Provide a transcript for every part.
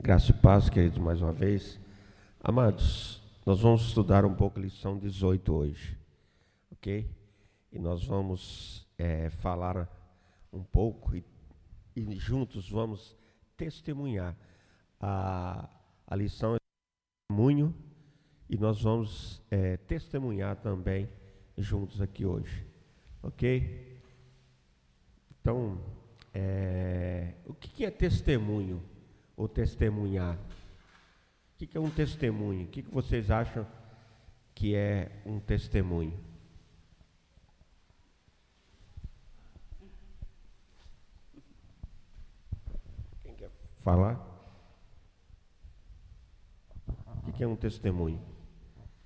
Graça e paz, queridos, mais uma vez. Amados, nós vamos estudar um pouco a lição 18 hoje, ok? E nós vamos falar um pouco e juntos vamos testemunhar. A lição é testemunho e nós vamos testemunhar também juntos aqui hoje, ok? Então, o que é testemunho ou testemunhar? O que é um testemunho? O que vocês acham que é um testemunho? Quem quer falar? O que é um testemunho?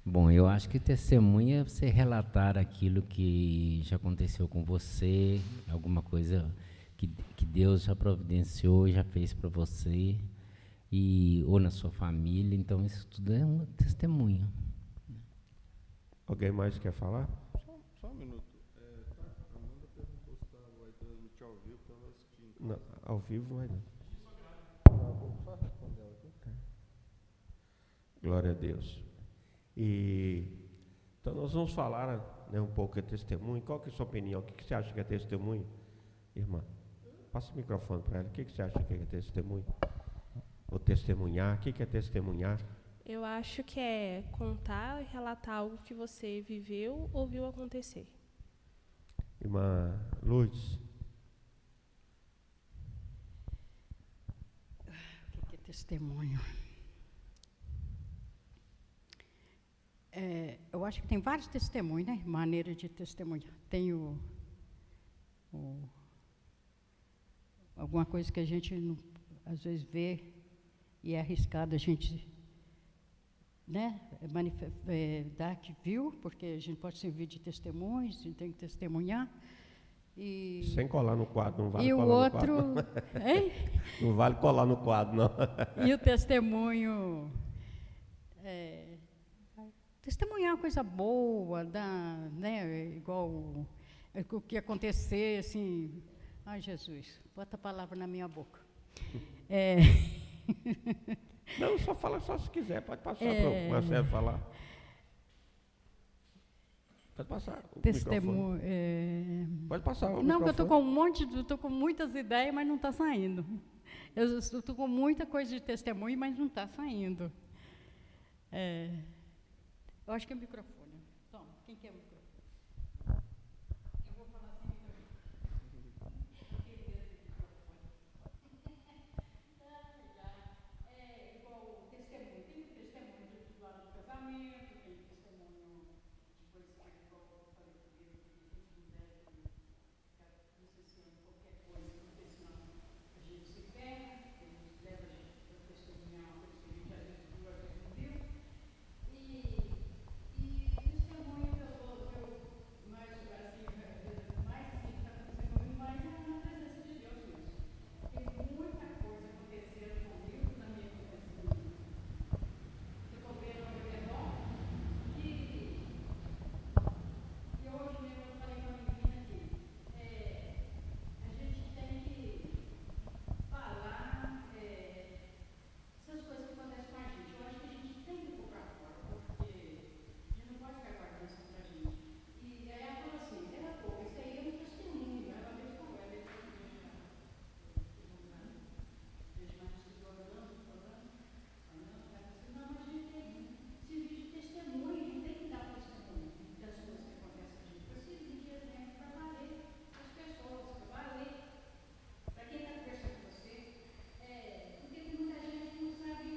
Bom, eu acho que testemunha é você relatar aquilo que já aconteceu com você, alguma coisa que Deus já providenciou, já fez para você, ou na sua família. Então, isso tudo é um testemunho. Alguém mais quer falar? Só um minuto. A Amanda perguntou se vai transmitir ao vivo para ela assistir. Não, ao vivo vai não. Só responder ela aqui. Glória a Deus. Então nós vamos falar um pouco de testemunho. Qual que é a sua opinião? O que você acha que é testemunho? Irmã, passa o microfone para ela. O que você acha que é testemunho? Ou testemunhar? O que é testemunhar? Eu acho que é contar e relatar algo que você viveu ou viu acontecer. Irmã Lourdes. O que é testemunho? Eu acho que tem vários testemunhos, né? Maneira de testemunhar. Tem alguma coisa que a gente não, às vezes vê e é arriscado a gente, né, dar que viu, porque a gente pode servir de testemunho, a gente tem que testemunhar. Sem colar no quadro, não vale e colar o outro, no quadro. Hein? Não vale colar no quadro, não. E o testemunho, testemunhar uma coisa boa, né, igual o que acontecer, assim, ai Jesus, bota a palavra na minha boca. Não, só fala só se quiser, pode passar para o Marcelo falar. Pode passar o microfone. Pode passar o Não, microfone. que eu estou com muitas ideias, mas não está saindo. Eu estou com muita coisa de testemunho, mas não está saindo. Eu acho que é o microfone. Toma, quem quer o microfone? Eu vou falar sem microfone. Igual o testemunho. Tem testemunho de lá do casamento, tem testemunho de coisas que eu falei primeiro, que a gente não deve necessariamente qualquer coisa, porque senão a gente se ferra, leva a gente para testemunhar uma coisa que a gente às vezes viu, às vezes não viu. E testemunho que eu mais assim, mais assim, está acontecendo comigo, mais é na presença de Deus mesmo. Tem muita coisa acontecendo comigo na minha vida, assim, que eu estou vendo ao meu redor, e hoje mesmo eu falei com a menina que a gente tem que falar essas coisas que acontecem com a gente. Eu acho que a gente tem que pôr para fora, porque a gente não pode ficar guardando isso pra gente. E aí ela falou assim, isso aí é um testemunho. Ela mesmo falou, ela mesmo vejo mais pessoas falando, ela falou assim, não, mas a gente tem que servir de testemunho, a gente tem que dar testemunho das coisas que acontecem com a gente, para servir de exemplo, para valer as pessoas, para valer para quem está conversando com você. Porque tem muita gente que não sabe,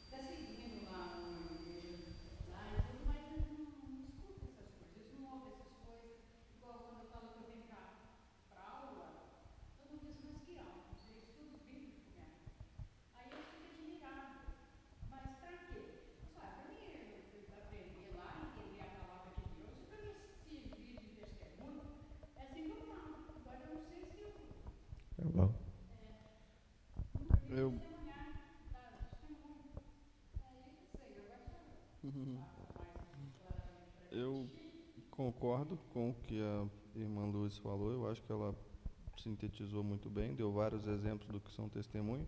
está seguindo lá uma igreja lá e tudo, mas não escuta essas coisas, não ouve essas coisas. Igual quando eu falo que eu venho para aula, todo mundo diz, mas que aula? Você estuda bíblico, né? Aí eu fico admirado. Mas para quê? Para mim aprender lá, entender a palavra de Deus, e para mim servir de testemunho, é assim que eu falo. Agora eu não sei se eu Tá bom. Eu concordo com o que a irmã Luz falou. Eu acho que ela sintetizou muito bem, deu vários exemplos do que são testemunhos.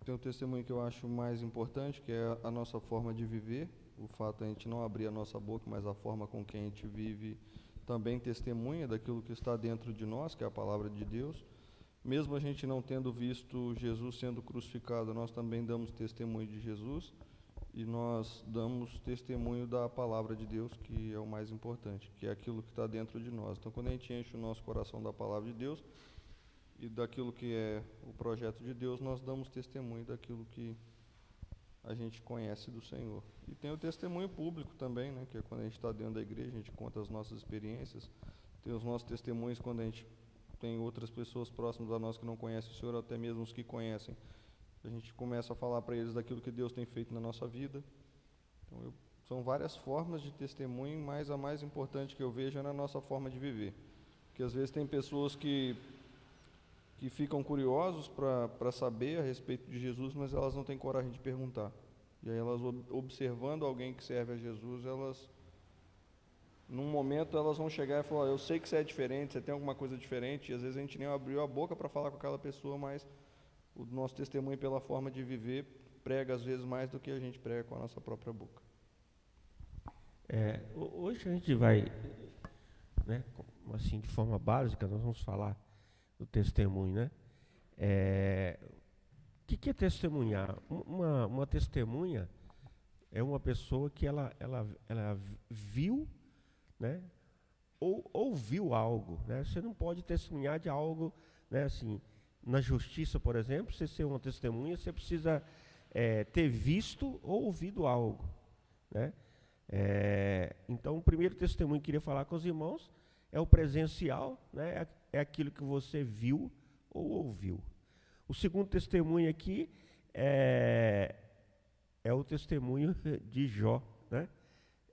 Tem um testemunho que eu acho mais importante, que é a nossa forma de viver. O fato de a gente não abrir a nossa boca, mas a forma com que a gente vive também testemunha daquilo que está dentro de nós, que é a palavra de Deus. Mesmo a gente não tendo visto Jesus sendo crucificado, nós também damos testemunho de Jesus e nós damos testemunho da palavra de Deus, que é o mais importante, que é aquilo que está dentro de nós. Então, quando a gente enche o nosso coração da palavra de Deus e daquilo que é o projeto de Deus, nós damos testemunho daquilo que a gente conhece do Senhor. E tem o testemunho público também, né, que é quando a gente está dentro da igreja, a gente conta as nossas experiências. Tem os nossos testemunhos quando a gente tem outras pessoas próximas a nós que não conhecem o Senhor, ou até mesmo os que conhecem. A gente começa a falar para eles daquilo que Deus tem feito na nossa vida. Então, são várias formas de testemunho, mas a mais importante que eu vejo é na nossa forma de viver. Porque às vezes tem pessoas que ficam curiosos para saber a respeito de Jesus, mas elas não têm coragem de perguntar. E aí elas, observando alguém que serve a Jesus, elas, num momento, elas vão chegar e falar: eu sei que você é diferente, você tem alguma coisa diferente, e às vezes a gente nem abriu a boca para falar com aquela pessoa, mas o nosso testemunho pela forma de viver prega às vezes mais do que a gente prega com a nossa própria boca. Hoje a gente vai, né, assim, de forma básica, nós vamos falar do testemunho, né? O que é testemunhar? Uma testemunha é uma pessoa que ela viu, né, ou ouviu algo, né? Você não pode testemunhar de algo, né, assim, na justiça, por exemplo. Você ser uma testemunha, você precisa ter visto ou ouvido algo, né? Então, o primeiro testemunho que eu queria falar com os irmãos é o presencial, né? É aquilo que você viu ou ouviu. O segundo testemunho aqui é o testemunho de Jó, né?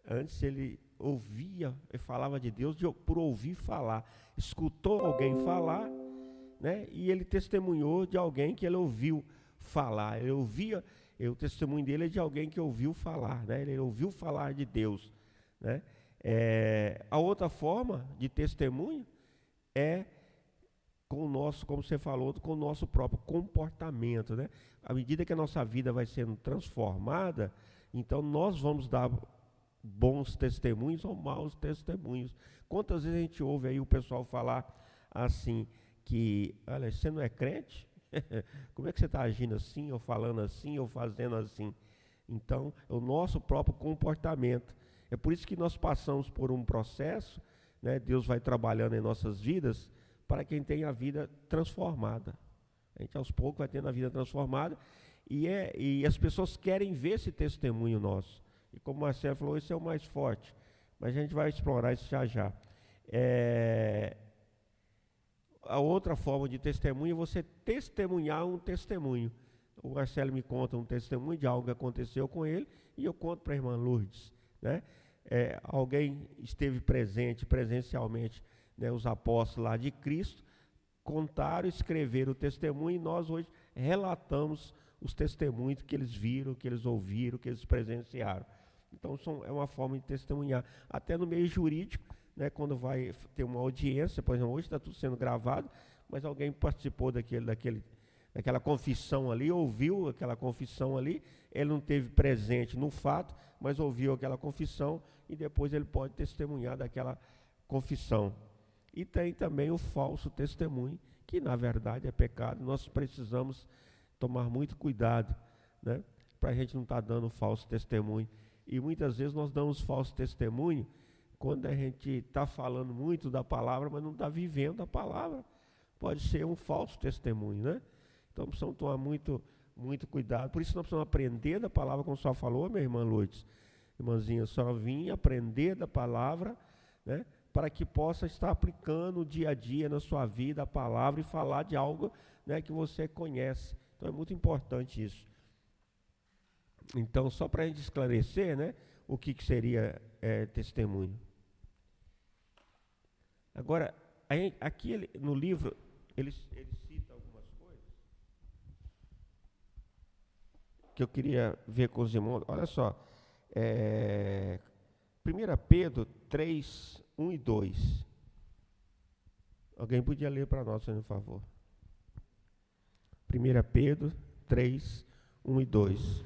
Antes ele ouvia e falava de Deus por ouvir falar. Escutou alguém falar, né? E ele testemunhou de alguém que ele ouviu falar. Ele ouvia, o testemunho dele é de alguém que ouviu falar, né? Ele ouviu falar de Deus, né? A outra forma de testemunho é com o nosso, como você falou, com o nosso próprio comportamento, né? À medida que a nossa vida vai sendo transformada, então nós vamos dar bons testemunhos ou maus testemunhos. Quantas vezes a gente ouve aí o pessoal falar assim, que, olha, você não é crente? Como é que você está agindo assim, ou falando assim, ou fazendo assim? Então, é o nosso próprio comportamento. É por isso que nós passamos por um processo, né? Deus vai trabalhando em nossas vidas para quem tem a vida transformada. A gente aos poucos vai tendo a vida transformada e as pessoas querem ver esse testemunho nosso. E como o Marcelo falou, esse é o mais forte. Mas a gente vai explorar isso já já. A outra forma de testemunho é você testemunhar um testemunho. O Marcelo me conta um testemunho de algo que aconteceu com ele e eu conto para a irmã Lourdes, né? Alguém esteve presencialmente, né, os apóstolos lá de Cristo, contaram, escreveram o testemunho e nós hoje relatamos os testemunhos que eles viram, que eles ouviram, que eles presenciaram. Então é uma forma de testemunhar. Até no meio jurídico, né, quando vai ter uma audiência, por exemplo, hoje está tudo sendo gravado, mas alguém participou daquela confissão ali, ouviu aquela confissão ali, ele não esteve presente no fato, mas ouviu aquela confissão e depois ele pode testemunhar daquela confissão. E tem também o falso testemunho, que na verdade é pecado. Nós precisamos tomar muito cuidado, né, para a gente não estar dando falso testemunho. E muitas vezes nós damos falso testemunho quando a gente está falando muito da palavra, mas não está vivendo a palavra. Pode ser um falso testemunho, né? Então precisamos tomar muito, muito cuidado. Por isso nós precisamos aprender da palavra, como a senhora falou, minha irmã Lourdes. Irmãzinha, só vinha aprender da palavra, né, para que possa estar aplicando dia a dia na sua vida a palavra e falar de algo, né, que você conhece. Então é muito importante isso. Então, só para a gente esclarecer, né, o que seria testemunho. Agora, aqui no livro, ele cita algumas coisas que eu queria ver com os irmãos. Olha só, 1 Pedro 3, 1 e 2. Alguém podia ler para nós, por favor? 1 Pedro 3, 1 e 2.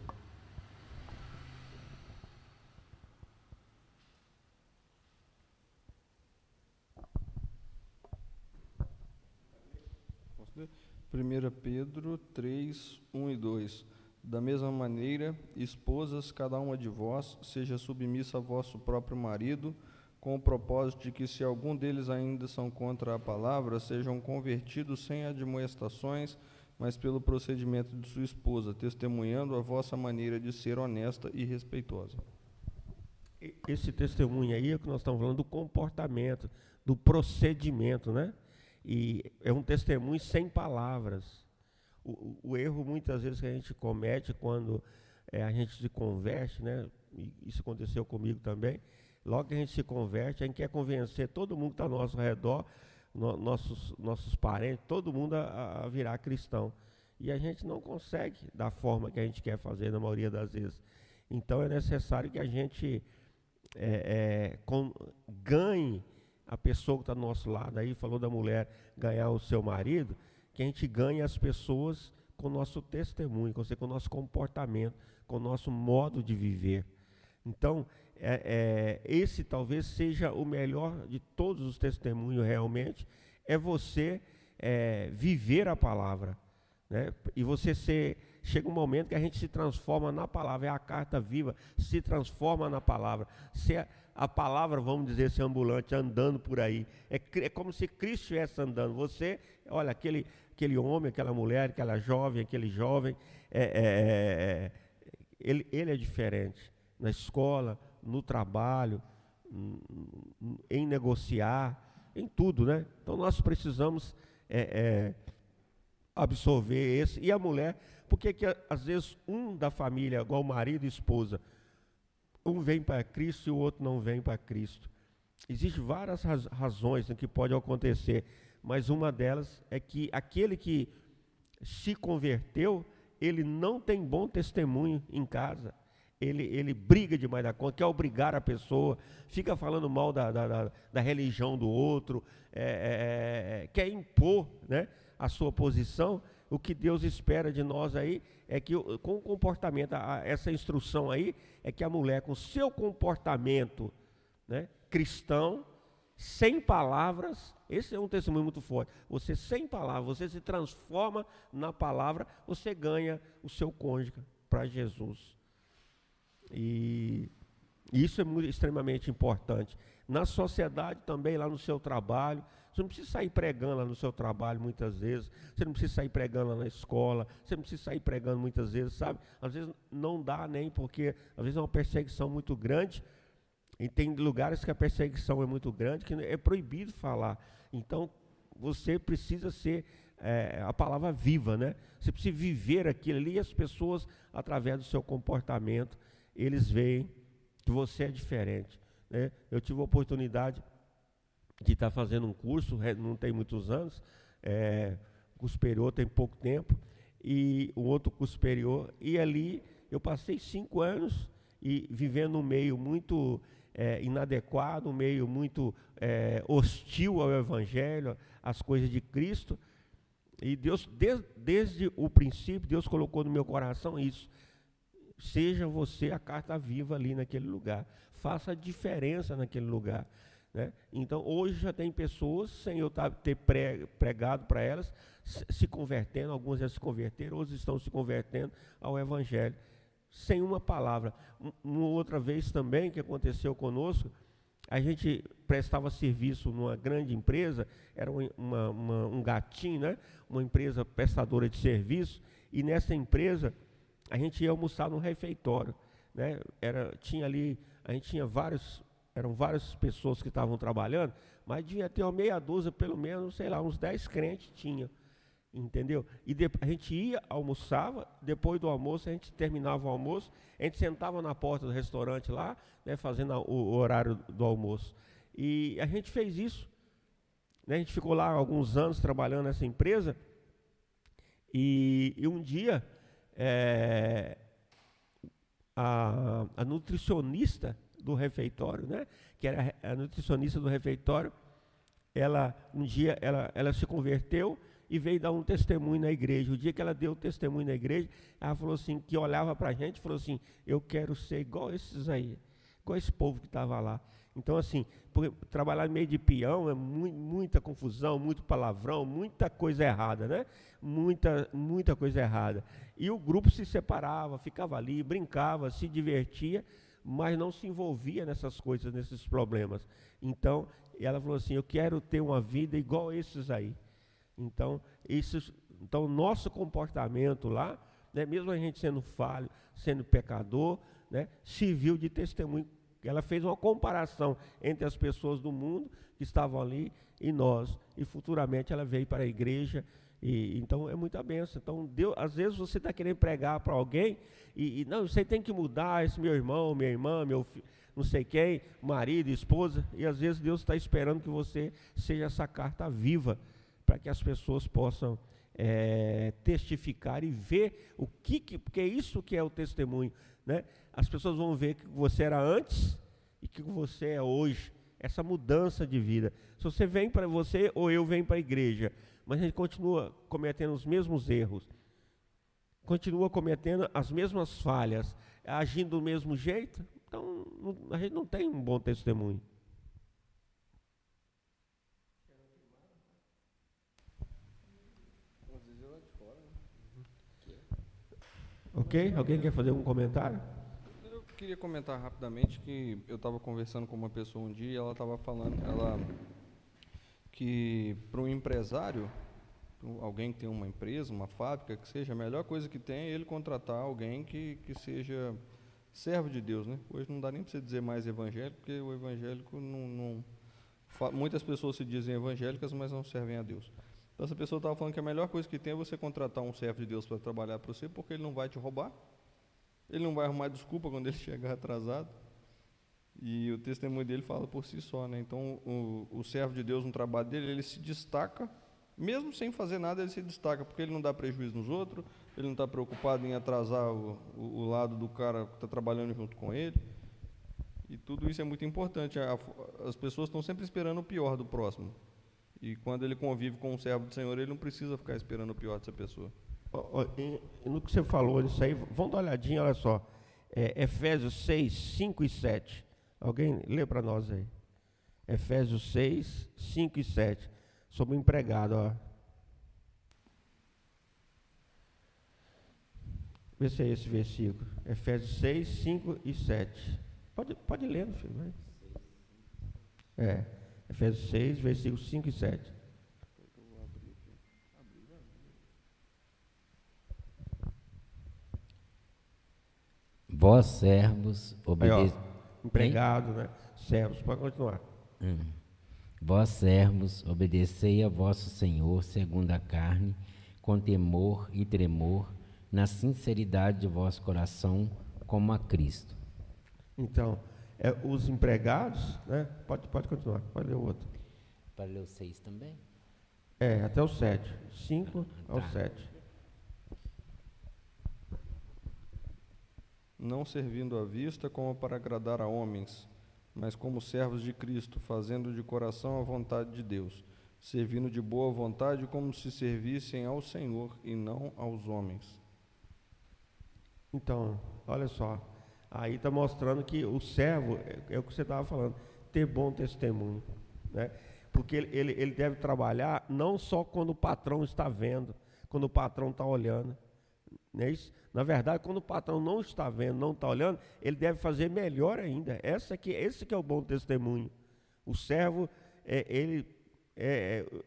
Posso ler? 1 Pedro 3, 1 e 2. Da mesma maneira, esposas, cada uma de vós, seja submissa a vosso próprio marido, com o propósito de que, se algum deles ainda são contra a palavra, sejam convertidos sem admoestações, mas pelo procedimento de sua esposa, testemunhando a vossa maneira de ser honesta e respeitosa. Esse testemunho aí é o que nós estamos falando do comportamento, do procedimento, né? E é um testemunho sem palavras. O erro muitas vezes que a gente comete quando a gente se converte, né? E isso aconteceu comigo também. Logo que a gente se converte, a gente quer convencer todo mundo que está ao nosso redor, nossos parentes, todo mundo a virar cristão. E a gente não consegue da forma que a gente quer fazer na maioria das vezes. Então é necessário que a gente ganhe a pessoa que está do nosso lado. Aí falou da mulher ganhar o seu marido, que a gente ganhe as pessoas com o nosso testemunho, com o nosso comportamento, com o nosso modo de viver. Então, esse talvez seja o melhor de todos os testemunhos realmente, é você viver a palavra, né? E chega um momento que a gente se transforma na palavra, é a carta viva, se transforma na palavra. Se a palavra, vamos dizer, esse ambulante andando por aí, é como se Cristo estivesse andando. Você, olha, aquele homem, aquela mulher, aquela jovem, aquele jovem, ele é diferente. Na escola, no trabalho, em negociar, em tudo, né? Então nós precisamos absorver esse. E a mulher, porque que às vezes um da família, igual marido e esposa, um vem para Cristo e o outro não vem para Cristo. Existem várias razões que pode acontecer, mas uma delas é que aquele que se converteu, ele não tem bom testemunho em casa. Ele briga demais da conta, quer obrigar a pessoa, fica falando mal da religião do outro, quer impor, né, a sua posição. O que Deus espera de nós aí é que, com o comportamento, essa instrução aí, é que a mulher, com seu comportamento, né, cristão, sem palavras, esse é um testemunho muito forte. Você sem palavras, você se transforma na palavra, você ganha o seu cônjuge para Jesus. E isso é extremamente importante. Na sociedade também, lá no seu trabalho, você não precisa sair pregando lá no seu trabalho muitas vezes, você não precisa sair pregando lá na escola, você não precisa sair pregando muitas vezes, sabe? Às vezes não dá nem, porque às vezes é uma perseguição muito grande, e tem lugares que a perseguição é muito grande, que é proibido falar. Então, você precisa ser a palavra viva, né? Você precisa viver aquilo ali, e as pessoas, através do seu comportamento, eles veem que você é diferente, né? Eu tive a oportunidade de estar fazendo um curso, não tem muitos anos, curso superior tem pouco tempo, e um outro curso superior, e ali eu passei 5 anos vivendo um meio muito inadequado, um meio muito hostil ao Evangelho, às coisas de Cristo, e Deus, desde o princípio, Deus colocou no meu coração isso: seja você a carta viva ali naquele lugar, faça a diferença naquele lugar, né? Então hoje já tem pessoas, sem eu ter pregado para elas, se convertendo, algumas já se converteram, outros estão se convertendo ao Evangelho, sem uma palavra. Uma outra vez também que aconteceu conosco, a gente prestava serviço numa grande empresa, era um gatinho, né? Uma empresa prestadora de serviço, e nessa empresa a gente ia almoçar no refeitório, né? Eram várias pessoas que estavam trabalhando, mas devia ter uma meia dúzia, pelo menos, sei lá, uns 10 crentes tinha, entendeu? E a gente ia, almoçava, depois do almoço, a gente terminava o almoço, a gente sentava na porta do restaurante lá, né, fazendo o horário do almoço. E a gente fez isso, né? A gente ficou lá alguns anos trabalhando nessa empresa, e um dia a nutricionista do refeitório, né, que era a nutricionista do refeitório, um dia ela se converteu, e veio dar um testemunho na igreja. O dia que ela deu o testemunho na igreja, ela falou assim, que olhava para a gente e falou assim, eu quero ser igual esses aí, igual esse povo que estava lá. Então, assim, trabalhar no meio de peão é muita confusão, muito palavrão, muita coisa errada, né? Muita coisa errada. E o grupo se separava, ficava ali, brincava, se divertia, mas não se envolvia nessas coisas, nesses problemas. Então, ela falou assim, eu quero ter uma vida igual esses aí. Então, nosso comportamento lá, né, mesmo a gente sendo falho, sendo pecador, né, serviu de testemunho. Ela fez uma comparação entre as pessoas do mundo que estavam ali e nós. E futuramente ela veio para a igreja. Então é muita bênção. Então, Deus, às vezes você está querendo pregar para alguém e não, você tem que mudar esse meu irmão, minha irmã, meu filho, não sei quem, marido, esposa. E às vezes Deus está esperando que você seja essa carta viva para que as pessoas possam testificar e ver porque é isso que é o testemunho, né? As pessoas vão ver que você era antes e que você é hoje, essa mudança de vida. Se você vem para você ou eu venho para a igreja, mas a gente continua cometendo os mesmos erros, continua cometendo as mesmas falhas, agindo do mesmo jeito, então a gente não tem um bom testemunho. Ok? Alguém quer fazer algum comentário? Eu queria comentar rapidamente que eu estava conversando com uma pessoa um dia e ela estava falando que para um empresário, alguém que tem uma empresa, uma fábrica, que seja, a melhor coisa que tem é ele contratar alguém que seja servo de Deus, né? Hoje não dá nem para você dizer mais evangélico, porque o evangélico muitas pessoas se dizem evangélicas, mas não servem a Deus. Então essa pessoa estava falando que a melhor coisa que tem é você contratar um servo de Deus para trabalhar para você, porque ele não vai te roubar, ele não vai arrumar desculpa quando ele chegar atrasado, e o testemunho dele fala por si só, né? Então o servo de Deus no trabalho dele, ele se destaca, mesmo sem fazer nada ele se destaca, porque ele não dá prejuízo nos outros, ele não está preocupado em atrasar o lado do cara que está trabalhando junto com ele, e tudo isso é muito importante. As pessoas estão sempre esperando o pior do próximo, e quando ele convive com um servo do Senhor, ele não precisa ficar esperando o pior dessa pessoa. No que você falou nisso aí, vamos dar uma olhadinha, olha só. Efésios 6, 5 e 7. Alguém lê para nós aí. Efésios 6, 5 e 7. Sobre o empregado, ó. Vê se é esse versículo. Efésios 6, 5 e 7. Pode ler, filho. Vai. Efésios 6, versículos 5 e 7. Vós servos, Empregado, né? Servos, pode continuar. Vós servos, obedecei a vosso Senhor segundo a carne, com temor e tremor, na sinceridade de vosso coração, como a Cristo. Então, os empregados, né? Pode continuar, pode ler o outro. Para ler o 6 também? Até o 7. 5 ao 7. Não servindo à vista como para agradar a homens, mas como servos de Cristo, fazendo de coração a vontade de Deus, servindo de boa vontade como se servissem ao Senhor e não aos homens. Então, olha só, aí está mostrando que o servo, é o que você estava falando, ter bom testemunho, né? Porque ele deve trabalhar não só quando o patrão está vendo, quando o patrão está olhando, não é isso? Na verdade, quando o patrão não está vendo, não está olhando, ele deve fazer melhor ainda. Esse que é o bom testemunho. O servo,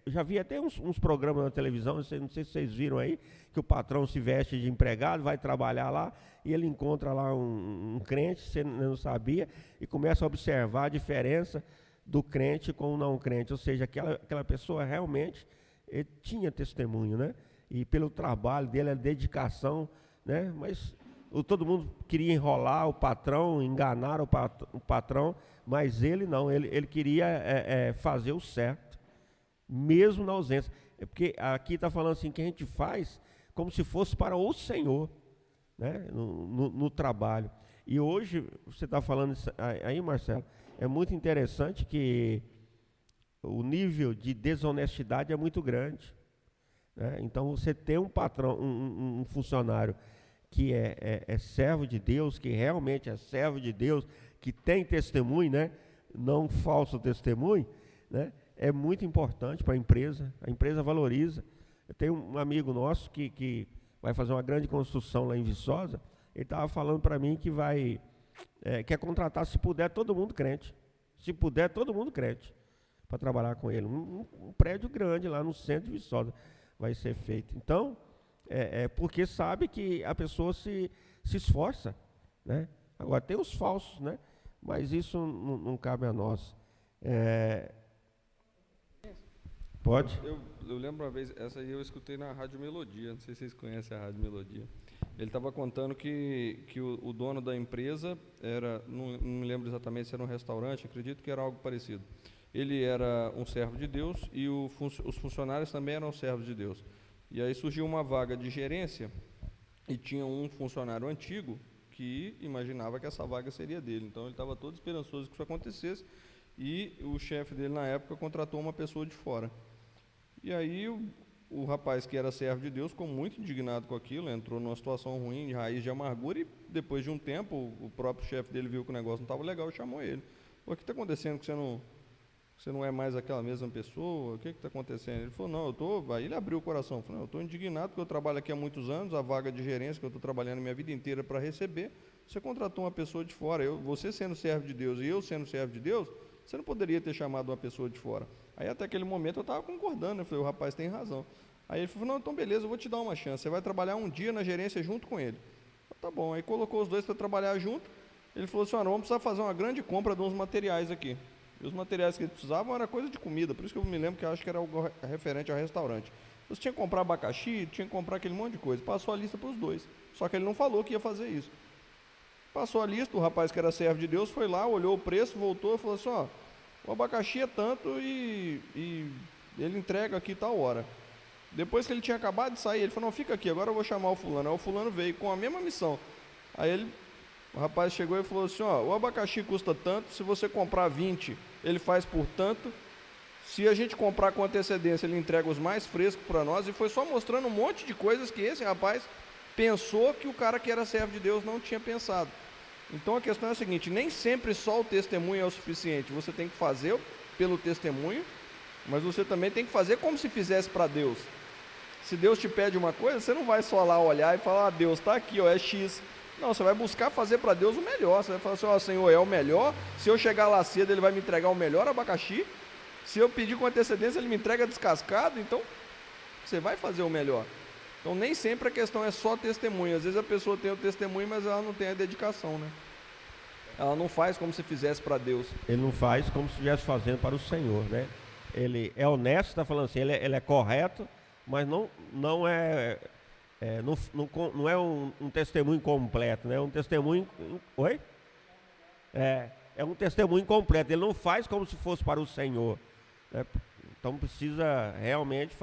já vi até uns programas na televisão, não sei se vocês viram aí, que o patrão se veste de empregado, vai trabalhar lá, e ele encontra lá um crente, você não sabia, e começa a observar a diferença do crente com o não crente. Ou seja, aquela pessoa realmente tinha testemunho, né? E pelo trabalho dele, a dedicação, né? Mas todo mundo queria enrolar o patrão, enganar o patrão, mas ele não, ele queria fazer o certo, mesmo na ausência. Porque aqui está falando assim, que a gente faz como se fosse para o Senhor, né? No trabalho. E hoje, você está falando isso aí, Marcelo, é muito interessante que o nível de desonestidade é muito grande. né? Então, você ter um patrão, um funcionário que é servo de Deus, que realmente é servo de Deus, que tem testemunho, né? Não falso testemunho, né? É muito importante para a empresa valoriza. Eu tenho um amigo nosso que vai fazer uma grande construção lá em Viçosa, ele estava falando para mim que quer contratar, se puder, todo mundo crente. Se puder, todo mundo crente, para trabalhar com ele. Um prédio grande lá no centro de Viçosa vai ser feito. Então, porque sabe que a pessoa se esforça, né? Agora, tem os falsos, né? Mas isso não cabe a nós. Pode? Eu lembro uma vez, essa aí eu escutei na Rádio Melodia, não sei se vocês conhecem a Rádio Melodia. Ele estava contando que o dono da empresa não me lembro exatamente se era um restaurante, acredito que era algo parecido. Ele era um servo de Deus e os funcionários também eram servos de Deus. E aí surgiu uma vaga de gerência e tinha um funcionário antigo que imaginava que essa vaga seria dele. Então ele estava todo esperançoso que isso acontecesse e o chefe dele na época contratou uma pessoa de fora. E aí o rapaz que era servo de Deus ficou muito indignado com aquilo, entrou numa situação ruim, de raiz de amargura, e depois de um tempo o próprio chefe dele viu que o negócio não estava legal e chamou ele. O que está acontecendo que você não é mais aquela mesma pessoa? O que está acontecendo? Ele falou, não, aí ele abriu o coração, falou, não, eu estou indignado porque eu trabalho aqui há muitos anos, a vaga de gerência que eu estou trabalhando minha vida inteira para receber, você contratou uma pessoa de fora, você sendo servo de Deus e eu sendo servo de Deus, você não poderia ter chamado uma pessoa de fora. Aí até aquele momento eu estava concordando, eu falei, o rapaz tem razão. Aí ele falou, não, então beleza, eu vou te dar uma chance, você vai trabalhar um dia na gerência junto com ele. Eu falei, tá bom, aí colocou os dois para trabalhar junto, ele falou assim, vamos precisar fazer uma grande compra de uns materiais aqui. E os materiais que eles precisavam era coisa de comida, por isso que eu me lembro que eu acho que era algo referente ao restaurante. Você tinha que comprar abacaxi, tinha que comprar aquele monte de coisa, passou a lista para os dois, só que ele não falou que ia fazer isso. Passou a lista, o rapaz que era servo de Deus foi lá, olhou o preço, voltou e falou assim, o abacaxi é tanto e ele entrega aqui tal hora. Depois que ele tinha acabado de sair, ele falou, não, fica aqui, agora eu vou chamar o fulano. Aí o fulano veio com a mesma missão. Aí o rapaz chegou e falou assim, o abacaxi custa tanto, se você comprar 20, ele faz por tanto. Se a gente comprar com antecedência, ele entrega os mais frescos para nós. E foi só mostrando um monte de coisas que esse rapaz pensou que o cara que era servo de Deus não tinha pensado. Então a questão é a seguinte, nem sempre só o testemunho é o suficiente. Você tem que fazer pelo testemunho, mas você também tem que fazer como se fizesse para Deus. Se Deus te pede uma coisa, você não vai só lá olhar e falar, Deus, está aqui, é X. Não, você vai buscar fazer para Deus o melhor. Você vai falar assim, Senhor, é o melhor. Se eu chegar lá cedo, ele vai me entregar o melhor abacaxi. Se eu pedir com antecedência, ele me entrega descascado. Então, você vai fazer o melhor. Então, nem sempre a questão é só testemunho. Às vezes a pessoa tem o testemunho, mas ela não tem a dedicação, né? Ela não faz como se fizesse para Deus. Ele não faz como se estivesse fazendo para o Senhor, né? Ele é honesto, está falando assim, ele é correto, mas não é um testemunho completo, né? Um testemunho... Oi? É um testemunho completo. Ele não faz como se fosse para o Senhor, né? Então precisa realmente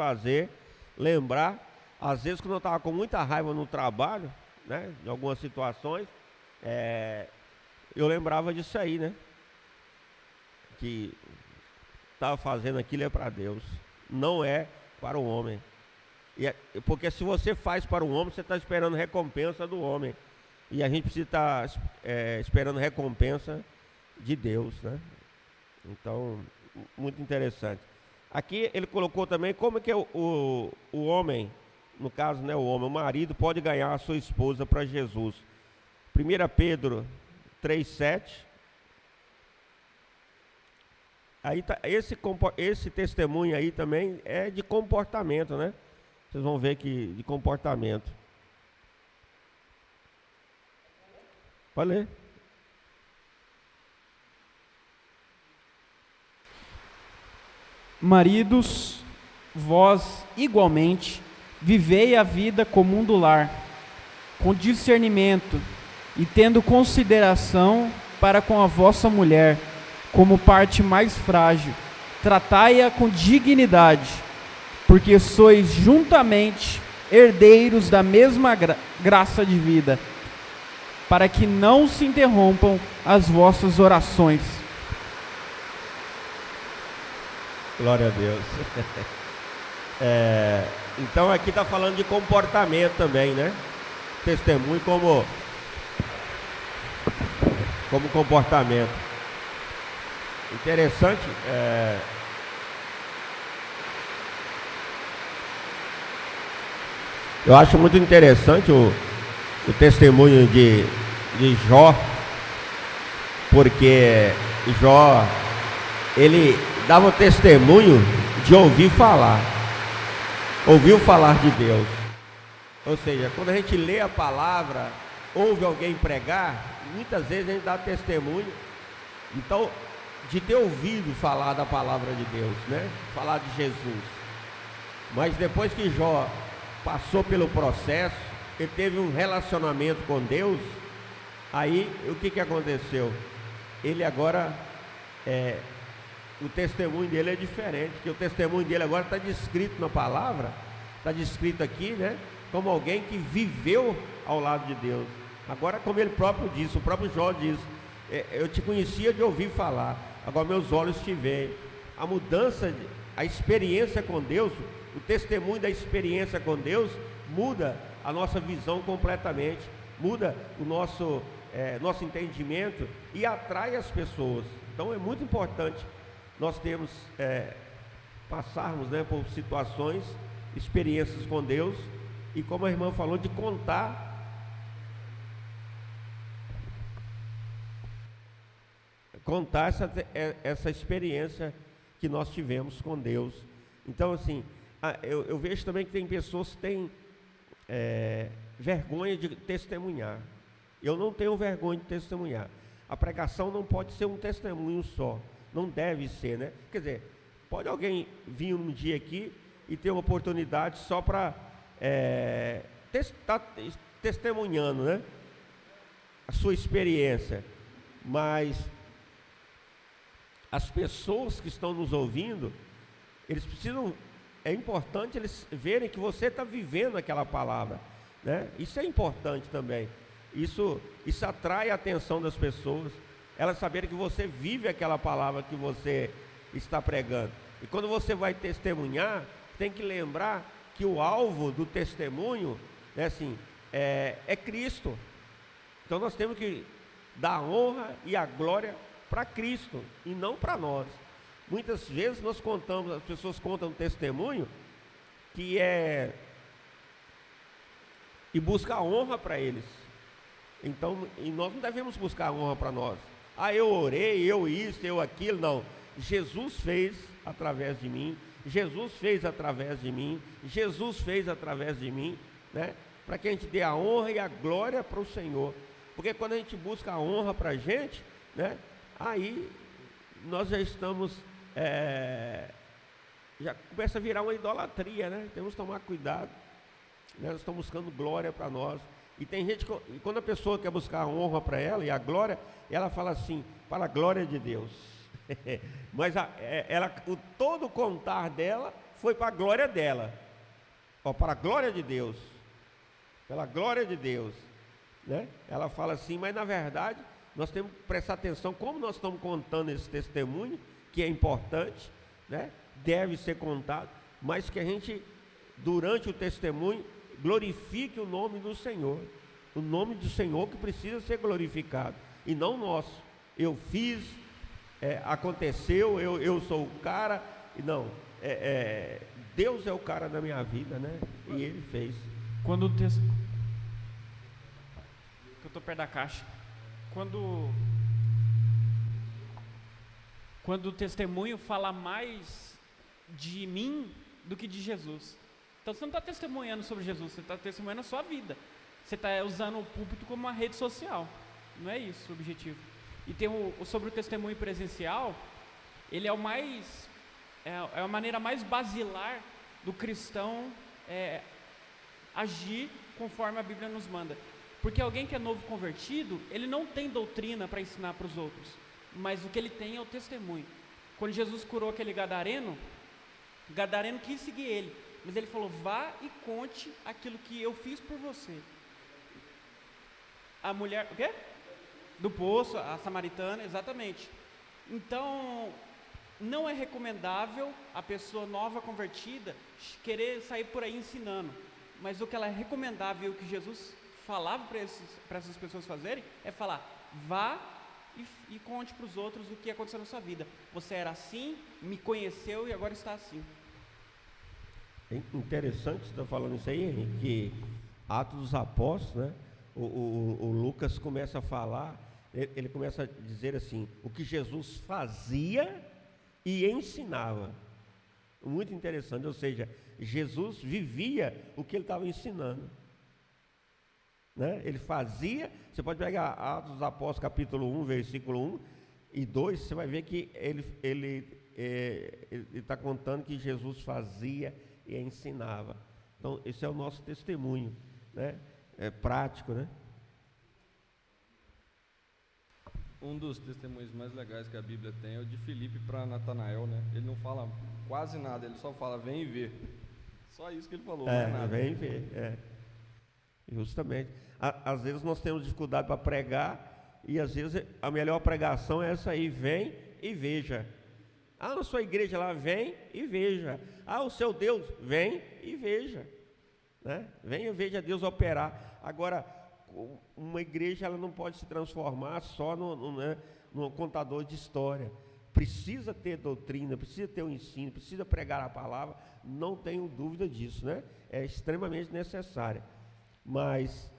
lembrar. Às vezes, quando eu estava com muita raiva no trabalho, né? Em algumas situações, eu lembrava disso aí, né? Que estava fazendo aquilo é para Deus, não é para o homem. Porque se você faz para o homem, você está esperando recompensa do homem. E a gente precisa estar esperando recompensa de Deus, né? Então, muito interessante. Aqui ele colocou também como é que o homem, no caso, né, o marido pode ganhar a sua esposa para Jesus. 1 Pedro 3,7. Aí tá, esse testemunho aí também é de comportamento, né? Vocês vão ver que de comportamento. Pode ler. Maridos, vós igualmente vivei a vida comum do lar, com discernimento e tendo consideração para com a vossa mulher, como parte mais frágil. Tratai-a com dignidade, porque sois juntamente herdeiros da mesma graça de vida, para que não se interrompam as vossas orações. Glória a Deus. Então aqui está falando de comportamento também, né? Testemunho como comportamento. Interessante. Eu acho muito interessante o testemunho de Jó, porque Jó, ele dava o testemunho de ouvir falar. Ouviu falar de Deus. Ou seja, quando a gente lê a palavra, ouve alguém pregar, muitas vezes a gente dá testemunho, então, de ter ouvido falar da palavra de Deus, né? Falar de Jesus. Mas depois que Jó passou pelo processo, ele teve um relacionamento com Deus, aí o que aconteceu? Ele agora, o testemunho dele é diferente, porque o testemunho dele agora está descrito na palavra, está descrito aqui, né? Como alguém que viveu ao lado de Deus. Agora, como ele próprio disse, o próprio Jó diz, eu te conhecia de ouvir falar, agora meus olhos te veem. A mudança, a experiência com Deus, o testemunho da experiência com Deus muda a nossa visão completamente, muda o nosso entendimento e atrai as pessoas. Então é muito importante nós termos, passarmos, né, por situações, experiências com Deus, e como a irmã falou, de contar essa experiência que nós tivemos com Deus. Então, assim, eu vejo também que tem pessoas que têm vergonha de testemunhar. Eu não tenho vergonha de testemunhar. A pregação não pode ser um testemunho só, não deve ser, né? Quer dizer, pode alguém vir um dia aqui e ter uma oportunidade só para estar testemunhando, né? A sua experiência, mas as pessoas que estão nos ouvindo, eles precisam, é importante eles verem que você está vivendo aquela palavra, né? Isso é importante também. Isso atrai a atenção das pessoas, elas saberem que você vive aquela palavra que você está pregando. E quando você vai testemunhar, tem que lembrar que o alvo do testemunho, né, assim, é Cristo. Então nós temos que dar a honra e a glória para Cristo e não para nós. Muitas vezes nós contamos, as pessoas contam um testemunho que e busca a honra para eles. Então, e nós não devemos buscar a honra para nós. Eu orei, eu isso, eu aquilo, não. Jesus fez através de mim, Jesus fez através de mim, Jesus fez através de mim, né? Para que a gente dê a honra e a glória para o Senhor. Porque quando a gente busca a honra para a gente, né? Aí nós já estamos, já começa a virar uma idolatria, né? Temos que tomar cuidado, né? Nós estamos buscando glória para nós. E tem gente que, quando a pessoa quer buscar a honra para ela e a glória, ela fala assim, para a glória de Deus. Mas todo o contar dela foi para a glória dela, para a glória de Deus, pela glória de Deus, né? Ela fala assim, mas na verdade nós temos que prestar atenção como nós estamos contando esse testemunho, que é importante, né? Deve ser contado, mas que a gente, durante o testemunho, glorifique o nome do Senhor, o nome do Senhor que precisa ser glorificado, e não o nosso. Eu fiz, aconteceu, eu sou o cara, e não, Deus é o cara da minha vida, né? E Ele fez. Quando o texto, eu estou perto da caixa, quando o testemunho fala mais de mim do que de Jesus. Então você não está testemunhando sobre Jesus, você está testemunhando a sua vida. Você está usando o púlpito como uma rede social. Não é isso o objetivo. E tem sobre o testemunho presencial, ele é o mais, é a maneira mais basilar do cristão agir conforme a Bíblia nos manda. Porque alguém que é novo convertido, ele não tem doutrina para ensinar para os outros, mas o que ele tem é o testemunho. Quando Jesus curou aquele gadareno quis seguir ele, mas ele falou, vá e conte aquilo que eu fiz por você. A mulher, o quê? Do poço, a samaritana, exatamente. Então, não é recomendável a pessoa nova convertida querer sair por aí ensinando, mas o que ela é recomendável, o que Jesus falava para essas pessoas fazerem, é falar: vá e conte para os outros o que aconteceu na sua vida. Você era assim, me conheceu e agora está assim. É interessante você estar falando isso aí, Henrique, que Atos dos Apóstolos, né? O Lucas começa a falar, ele começa a dizer assim, o que Jesus fazia e ensinava. Muito interessante, ou seja, Jesus vivia o que ele estava ensinando, né? Ele fazia, você pode pegar Atos dos Apóstolos capítulo 1, versículo 1 e 2, você vai ver que ele está contando que Jesus fazia e ensinava. Então esse é o nosso testemunho, né? É prático, né? Um dos testemunhos mais legais que a Bíblia tem é o de Filipe para Natanael, né? Ele não fala quase nada, ele só fala: vem e vê. Só isso que ele falou, não é nada. Vem e vê, justamente. Às vezes nós temos dificuldade para pregar, e às vezes a melhor pregação é essa aí: vem e veja. Na sua igreja lá, vem e veja. O seu Deus, vem e veja, né? Vem e veja Deus operar. Agora, uma igreja ela não pode se transformar só no contador de história. Precisa ter doutrina, precisa ter o ensino, precisa pregar a palavra, não tenho dúvida disso, né? É extremamente necessário. Mas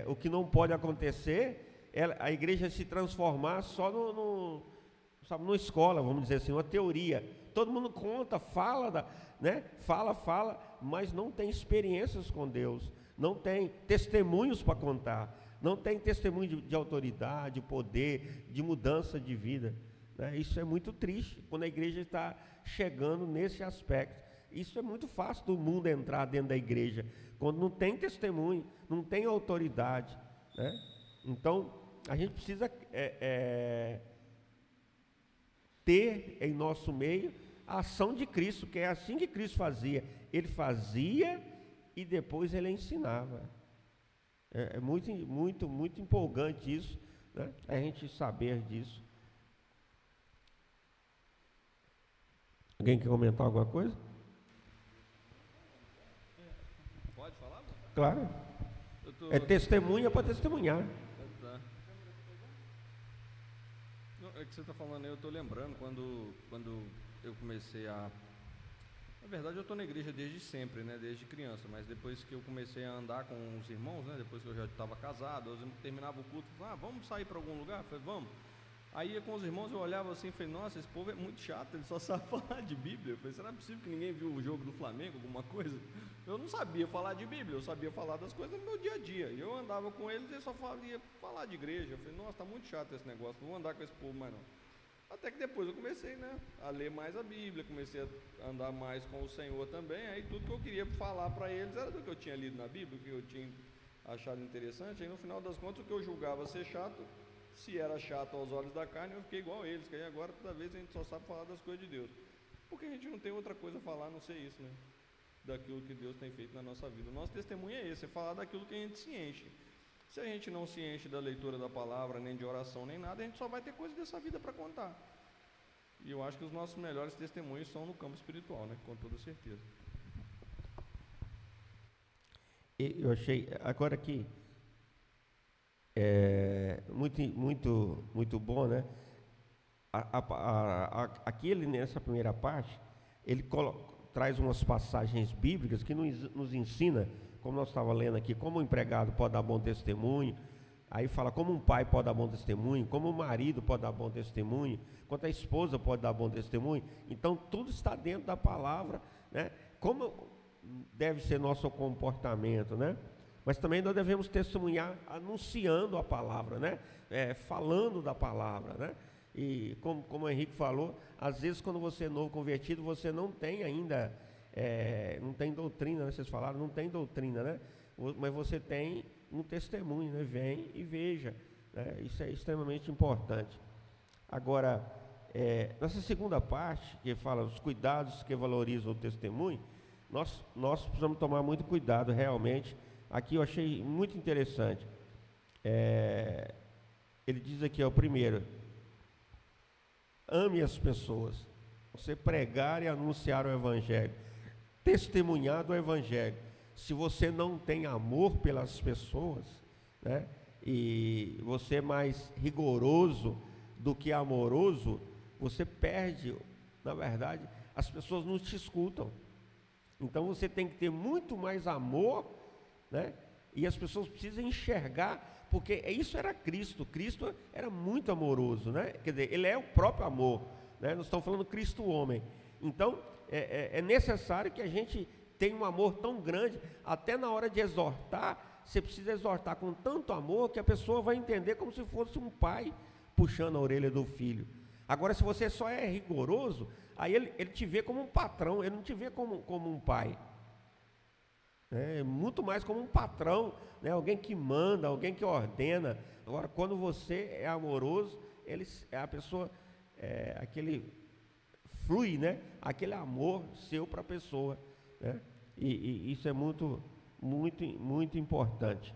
o que não pode acontecer é a igreja se transformar só numa escola, vamos dizer assim, uma teoria. Todo mundo conta, fala, né? Fala, mas não tem experiências com Deus, não tem testemunhos para contar, não tem testemunho de autoridade, poder, de mudança de vida, né? Isso é muito triste quando a igreja está chegando nesse aspecto. Isso é muito fácil do mundo entrar dentro da igreja, quando não tem testemunho, não tem autoridade, né? Então, a gente precisa ter em nosso meio a ação de Cristo, que é assim que Cristo fazia. Ele fazia e depois ele ensinava. É muito, muito, muito empolgante isso, né? A gente saber disso. Alguém quer comentar alguma coisa? Pode falar? Claro. É testemunha para testemunhar. Tá. Não, é que você está falando aí, eu estou lembrando quando eu comecei a... Na verdade, eu estou na igreja desde sempre, né? Desde criança, mas depois que eu comecei a andar com os irmãos, né? Depois que eu já estava casado, eu terminava o culto, falava: vamos sair para algum lugar? Eu falei: vamos. Aí com os irmãos eu olhava assim e falei: nossa, esse povo é muito chato, ele só sabe falar de Bíblia. Eu falei: será possível que ninguém viu o jogo do Flamengo, alguma coisa? Eu não sabia falar de Bíblia, eu sabia falar das coisas no meu dia a dia. E eu andava com eles e eles só ia falar de igreja. Eu falei: nossa, tá muito chato esse negócio, não vou andar com esse povo mais não. Até que depois eu comecei, né, a ler mais a Bíblia, comecei a andar mais com o Senhor também. Aí tudo que eu queria falar para eles era do que eu tinha lido na Bíblia, o que eu tinha achado interessante. Aí no final das contas, o que eu julgava ser chato, se era chato aos olhos da carne, eu fiquei igual a eles, que aí agora toda vez a gente só sabe falar das coisas de Deus, porque a gente não tem outra coisa a falar a não ser isso, né? Daquilo que Deus tem feito na nossa vida. O nosso testemunho é esse, é falar daquilo que a gente se enche. Se a gente não se enche da leitura da palavra, nem de oração, nem nada, a gente só vai ter coisa dessa vida para contar. E eu acho que os nossos melhores testemunhos são no campo espiritual, né? Com toda certeza. Eu achei, agora aqui, muito bom, né? Aqui ele, nessa primeira parte, ele traz umas passagens bíblicas que nos ensina, como nós estávamos lendo aqui, como o empregado pode dar bom testemunho. Aí fala como um pai pode dar bom testemunho, como o marido pode dar bom testemunho, quanto a esposa pode dar bom testemunho. Então tudo está dentro da palavra, né? Como deve ser nosso comportamento, né? Mas também nós devemos testemunhar anunciando a palavra, né? Falando da palavra, né? E como o Henrique falou, às vezes quando você é novo convertido, você não tem ainda, não tem doutrina, né? Vocês falaram, não tem doutrina, né? Mas você tem um testemunho, né? Vem e veja, né? Isso é extremamente importante. Agora, nessa segunda parte, que fala os cuidados que valorizam o testemunho, nós precisamos tomar muito cuidado, realmente. Aqui eu achei muito interessante. Ele diz aqui, o primeiro: ame as pessoas. Você pregar e anunciar o Evangelho, testemunhar do Evangelho. Se você não tem amor pelas pessoas, né, e você é mais rigoroso do que amoroso, você perde, na verdade, as pessoas não te escutam. Então você tem que ter muito mais amor, né? E as pessoas precisam enxergar, porque isso era Cristo. Cristo era muito amoroso, né? Quer dizer, ele é o próprio amor, né? Nós estamos falando Cristo homem. Então é necessário que a gente tenha um amor tão grande, até na hora de exortar, você precisa exortar com tanto amor que a pessoa vai entender como se fosse um pai puxando a orelha do filho. Agora, se você só é rigoroso, aí ele te vê como um patrão, ele não te vê como um pai. É muito mais como um patrão, né? Alguém que manda, alguém que ordena. Agora, quando você é amoroso, a pessoa, aquele flui, né? Aquele amor seu para a pessoa, né? E isso é muito, muito, muito importante.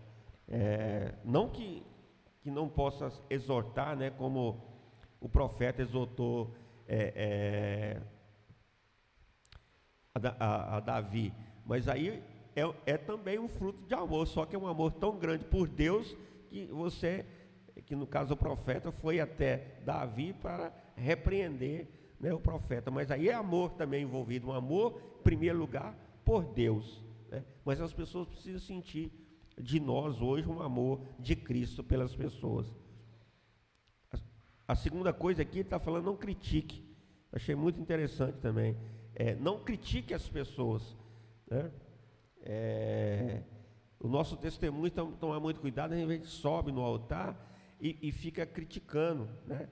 Não que não possa exortar, né? Como o profeta exortou a Davi, mas aí é também um fruto de amor, só que é um amor tão grande por Deus que no caso o profeta foi até Davi para repreender, né, o profeta, mas aí é amor também envolvido, um amor em primeiro lugar por Deus, né? Mas as pessoas precisam sentir de nós hoje um amor de Cristo pelas pessoas. A segunda coisa aqui está falando, não critique. Achei muito interessante também. Não critique as pessoas, né? O nosso testemunho, tomar muito cuidado, a gente sobe no altar e fica criticando, né?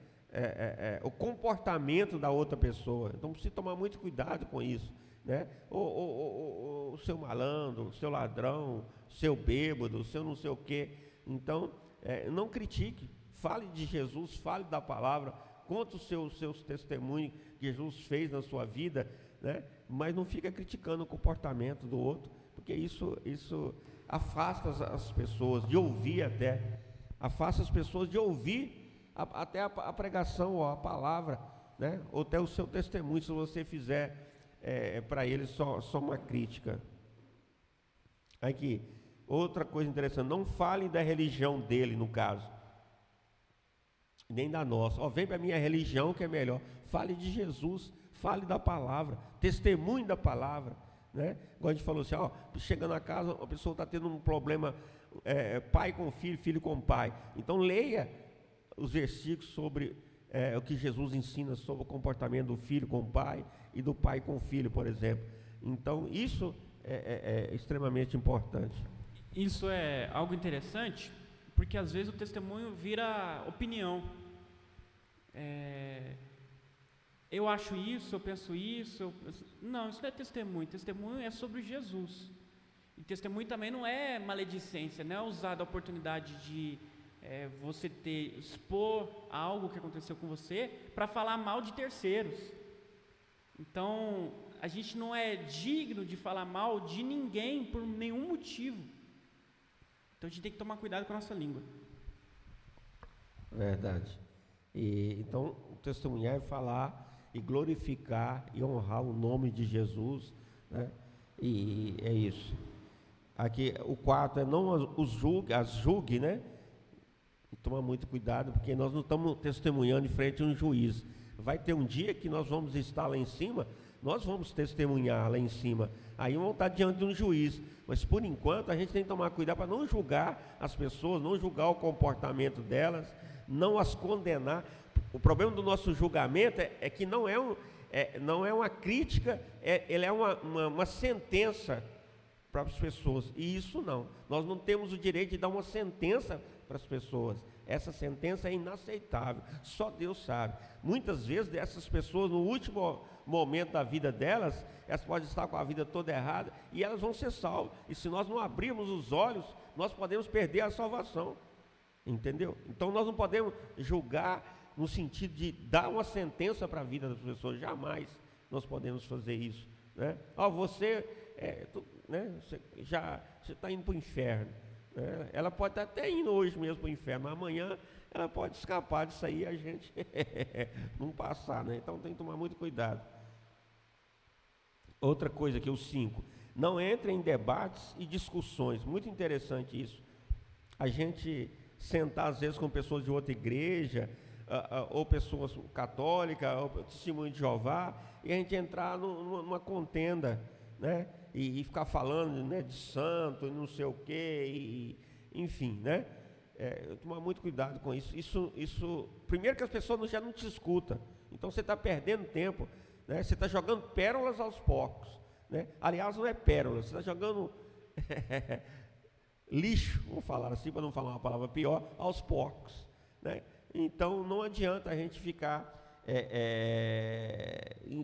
O comportamento da outra pessoa. Então precisa tomar muito cuidado com isso, né? O seu malandro, o seu ladrão, o seu bêbado, o seu não sei o quê. Então, não critique. Fale de Jesus, fale da palavra, conte os seus testemunhos que Jesus fez na sua vida, né? Mas não fica criticando o comportamento do outro, porque isso afasta as pessoas de ouvir afasta as pessoas de ouvir até a pregação, ou a palavra, né? Ou até o seu testemunho, se você fizer para ele só uma crítica. Aqui, outra coisa interessante, não fale da religião dele, no caso, nem da nossa. Vem para a minha religião que é melhor. Fale de Jesus, fale da palavra, testemunhe da palavra, né? Igual a gente falou assim, chega na casa, a pessoa está tendo um problema, pai com filho, filho com pai. Então leia os versículos sobre o que Jesus ensina sobre o comportamento do filho com o pai e do pai com o filho, por exemplo. Então isso é extremamente importante. Isso é algo interessante, porque às vezes o testemunho vira opinião. Eu acho isso, eu penso isso. Não, isso não é testemunho. Testemunho é sobre Jesus. E testemunho também não é maledicência, não é usar a oportunidade de você expor algo que aconteceu com você para falar mal de terceiros. Então, a gente não é digno de falar mal de ninguém por nenhum motivo. Então a gente tem que tomar cuidado com a nossa língua. Verdade. Então, o testemunhar é falar e glorificar e honrar o nome de Jesus, né? E é isso. Aqui, o quarto não as julgue, né? E toma muito cuidado, porque nós não estamos testemunhando em frente a um juiz. Vai ter um dia que nós vamos estar lá em cima, nós vamos testemunhar lá em cima, aí vamos estar diante de um juiz, mas por enquanto a gente tem que tomar cuidado para não julgar as pessoas, não julgar o comportamento delas, não as condenar. O problema do nosso julgamento é que não é uma crítica, ele é uma sentença para as pessoas, e isso não, nós não temos o direito de dar uma sentença para as pessoas. Essa sentença é inaceitável, só Deus sabe. Muitas vezes essas pessoas, no último momento da vida delas, elas podem estar com a vida toda errada e elas vão ser salvas, e se nós não abrirmos os olhos, nós podemos perder a salvação, entendeu? Então nós não podemos julgar no sentido de dar uma sentença para a vida das pessoas, jamais nós podemos fazer isso, né? Você está indo para o inferno. Ela pode estar até indo hoje mesmo para o inferno, mas amanhã ela pode escapar disso aí e a gente não passar, né? Então tem que tomar muito cuidado. Outra coisa que o 5, não entre em debates e discussões. Muito interessante isso. A gente sentar às vezes com pessoas de outra igreja, ou pessoas católicas, ou testemunho de Jeová, e a gente entrar numa contenda, né? E ficar falando, né, de santo, não sei o quê, enfim, né? Tomar muito cuidado com isso. Isso, primeiro que as pessoas já não te escutam, então você está perdendo tempo, né? Você está jogando pérolas aos porcos, né? Aliás, não é pérolas, você está jogando lixo, vamos falar assim, para não falar uma palavra pior, aos porcos, né? Então não adianta a gente ficar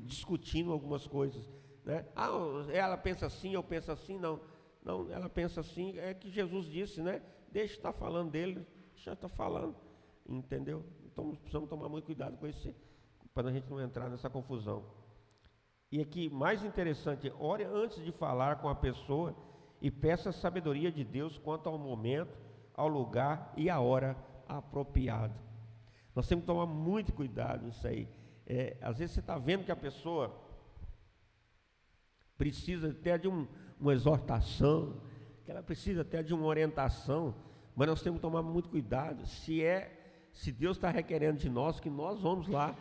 discutindo algumas coisas, né? Ela pensa assim, eu penso assim, não, ela pensa assim, é que Jesus disse, né? Deixa estar falando dele, já está falando, entendeu? Então precisamos tomar muito cuidado com isso, para a gente não entrar nessa confusão. E aqui, mais interessante, ore antes de falar com a pessoa e peça a sabedoria de Deus quanto ao momento, ao lugar e à hora apropriada. Nós temos que tomar muito cuidado nisso aí. Às vezes você está vendo que a pessoa precisa até de uma exortação, que ela precisa até de uma orientação, mas nós temos que tomar muito cuidado. Se Deus está requerendo de nós, que nós vamos lá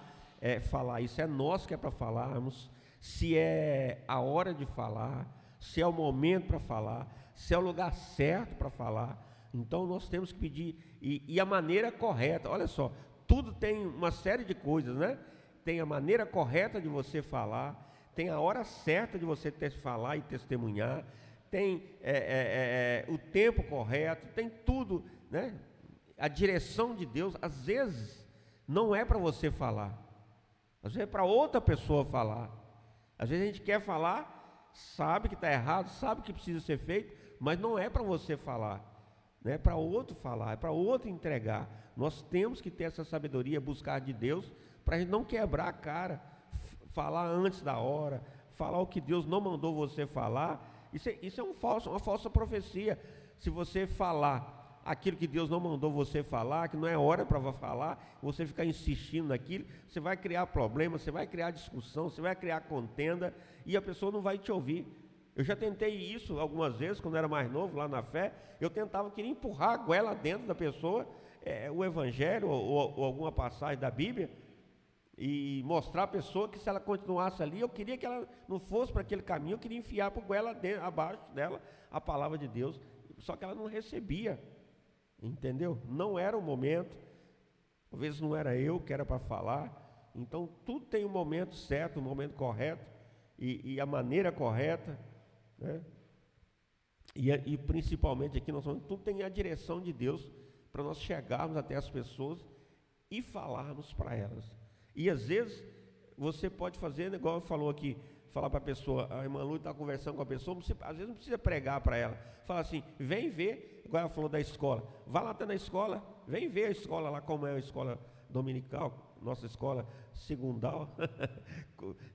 falar, isso é nós que é para falarmos, se é a hora de falar, se é o momento para falar, se é o lugar certo para falar. Então nós temos que pedir, e a maneira correta. Olha só, tudo tem uma série de coisas, né? Tem a maneira correta de você falar, tem a hora certa de você falar e testemunhar, tem o tempo correto, tem tudo, né? A direção de Deus, às vezes, não é para você falar, às vezes é para outra pessoa falar. Às vezes a gente quer falar, sabe que está errado, sabe que precisa ser feito, mas não é para você falar, não é para outro falar, é para outro entregar. Nós temos que ter essa sabedoria, buscar de Deus, para a gente não quebrar a cara, falar antes da hora, falar o que Deus não mandou você falar. Isso é uma falsa profecia. Se você falar aquilo que Deus não mandou você falar, que não é hora para falar, você ficar insistindo naquilo, você vai criar problema, você vai criar discussão, você vai criar contenda, e a pessoa não vai te ouvir. Eu já tentei isso algumas vezes, quando eu era mais novo, lá na fé, queria empurrar a goela dentro da pessoa, o evangelho ou alguma passagem da Bíblia, e mostrar à pessoa que se ela continuasse ali, eu queria que ela não fosse para aquele caminho, eu queria enfiar por goela dentro, abaixo dela a palavra de Deus, só que ela não recebia, entendeu? Não era o momento, às vezes não era eu que era para falar. Então tudo tem um momento certo, um momento correto, e a maneira correta, né? E principalmente aqui nós falamos, tudo tem a direção de Deus para nós chegarmos até as pessoas e falarmos para elas. E às vezes você pode fazer, igual falou aqui, falar para a pessoa, a irmã Lu está conversando com a pessoa, às vezes não precisa pregar para ela, fala assim, vem ver, igual ela falou da escola, vá lá até na escola, vem ver a escola lá, como é a escola dominical, nossa escola segundal,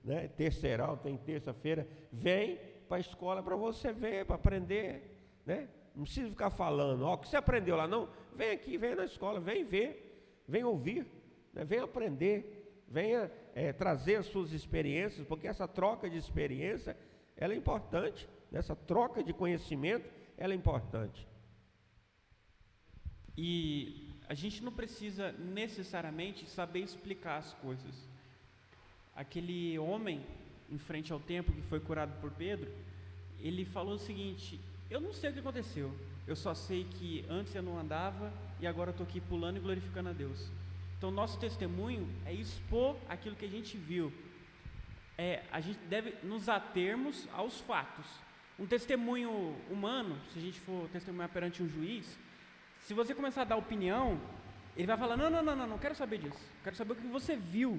né? Terceiral, tem terça-feira, vem para a escola para você ver, para aprender, né? Não precisa ficar falando, o que você aprendeu lá, não, vem aqui, vem na escola, vem ver, vem ouvir, né? Vem aprender, venha trazer as suas experiências, porque essa troca de experiência, ela é importante, essa troca de conhecimento, ela é importante. E a gente não precisa necessariamente saber explicar as coisas. Aquele homem em frente ao templo que foi curado por Pedro, ele falou o seguinte: eu não sei o que aconteceu, eu só sei que antes eu não andava e agora eu estou aqui pulando e glorificando a Deus. Então nosso testemunho é expor aquilo que a gente viu. A gente deve nos atermos aos fatos. Um testemunho humano, se a gente for testemunhar perante um juiz, se você começar a dar opinião, ele vai falar, não quero saber disso, quero saber o que você viu.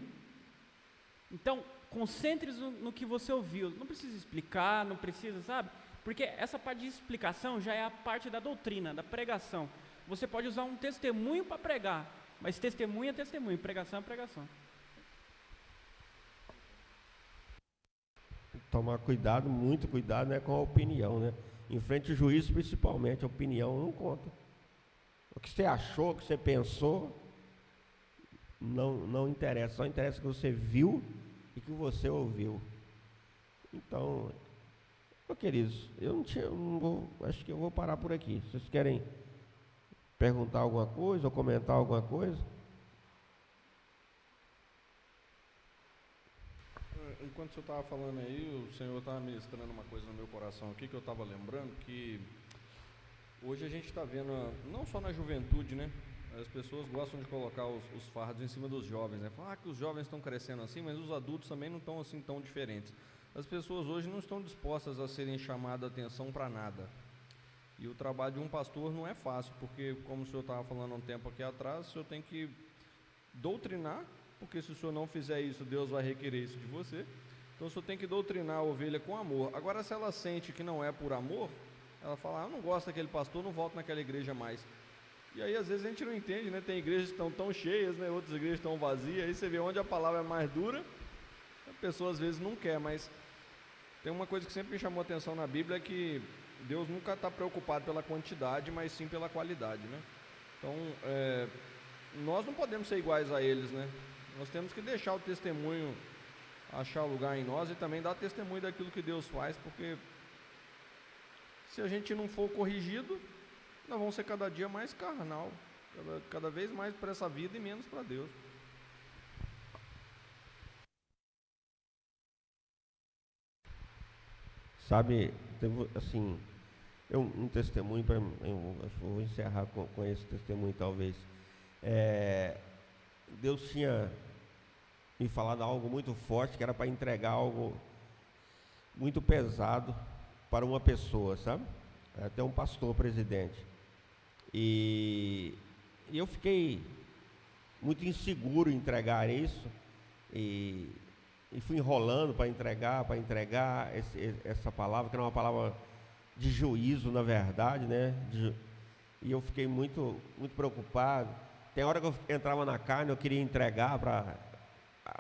Então, concentre-se no que você ouviu, não precisa explicar, não precisa, sabe? Porque essa parte de explicação já é a parte da doutrina, da pregação. Você pode usar um testemunho para pregar, mas testemunho é testemunho, pregação é pregação. Tomar cuidado, muito cuidado, né, com a opinião, né? Em frente ao juiz, principalmente, a opinião não conta. O que você achou, o que você pensou, não interessa. Só interessa o que você viu e que você ouviu. Então, queridos, eu não vou, acho que eu vou parar por aqui. Vocês querem perguntar alguma coisa ou comentar alguma coisa? Enquanto você estava falando aí, o Senhor estava ministrando uma coisa no meu coração aqui, que eu estava lembrando, que hoje a gente está vendo, não só na juventude, né? As pessoas gostam de colocar os fardos em cima dos jovens, né? Falar que os jovens estão crescendo assim, mas os adultos também não estão assim tão diferentes. As pessoas hoje não estão dispostas a serem chamadas a atenção para nada. E o trabalho de um pastor não é fácil, porque, como o senhor estava falando um tempo aqui atrás, o senhor tem que doutrinar, porque se o senhor não fizer isso, Deus vai requerer isso de você. Então o senhor tem que doutrinar a ovelha com amor. Agora, se ela sente que não é por amor, ela fala, eu não gosto daquele pastor, não volto naquela igreja mais. E aí às vezes a gente não entende, né? Tem igrejas que estão tão cheias, né? Outras igrejas estão vazias, aí você vê onde a palavra é mais dura, a pessoa às vezes não quer, mas tem uma coisa que sempre me chamou a atenção na Bíblia, é que Deus nunca está preocupado pela quantidade, mas sim pela qualidade, né? Então, nós não podemos ser iguais a eles, né? Nós temos que deixar o testemunho achar lugar em nós e também dar testemunho daquilo que Deus faz, porque se a gente não for corrigido, nós vamos ser cada dia mais carnal, cada vez mais para essa vida e menos para Deus. Sabe, assim, um testemunho, eu vou encerrar com esse testemunho talvez. Deus tinha me falado algo muito forte, que era para entregar algo muito pesado para uma pessoa, sabe? Até um pastor presidente. E eu fiquei muito inseguro em entregar isso, e fui enrolando para entregar essa palavra, que era uma palavra de juízo, na verdade, né? E eu fiquei muito preocupado. Tem hora que eu entrava na carne, eu queria entregar para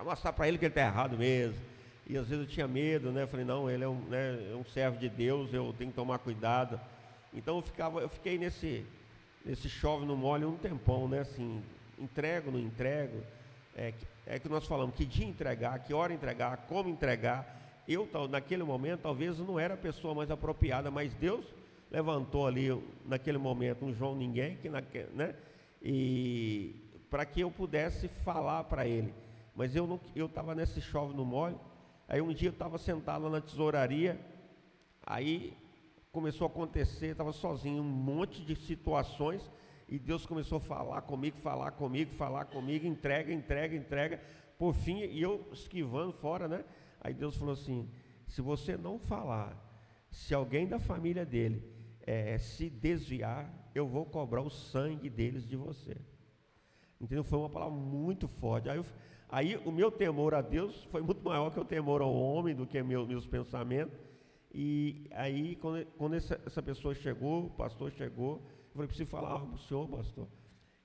mostrar para ele que ele está errado mesmo. E às vezes eu tinha medo, né? Eu falei, não, ele é um servo de Deus, eu tenho que tomar cuidado. Então eu fiquei nesse chove no molho um tempão, né? Assim, entrego, não entrego. É que nós falamos, que dia entregar, que hora entregar, como entregar. Eu, naquele momento, talvez não era a pessoa mais apropriada, mas Deus levantou ali, naquele momento, um João Ninguém, né? E para que eu pudesse falar para ele. Mas eu estava nesse chove no molho. Aí um dia eu estava sentado lá na tesouraria, aí começou a acontecer, estava sozinho, um monte de situações, e Deus começou a falar comigo, entrega, por fim, e eu esquivando fora, né? Aí Deus falou assim, se você não falar, se alguém da família dele se desviar, eu vou cobrar o sangue deles de você. Entendeu? Foi uma palavra muito forte. Aí o meu temor a Deus foi muito maior que o temor ao homem, do que meus pensamentos. E aí quando essa pessoa chegou, o pastor chegou, eu falei, preciso falar algo para o senhor, pastor.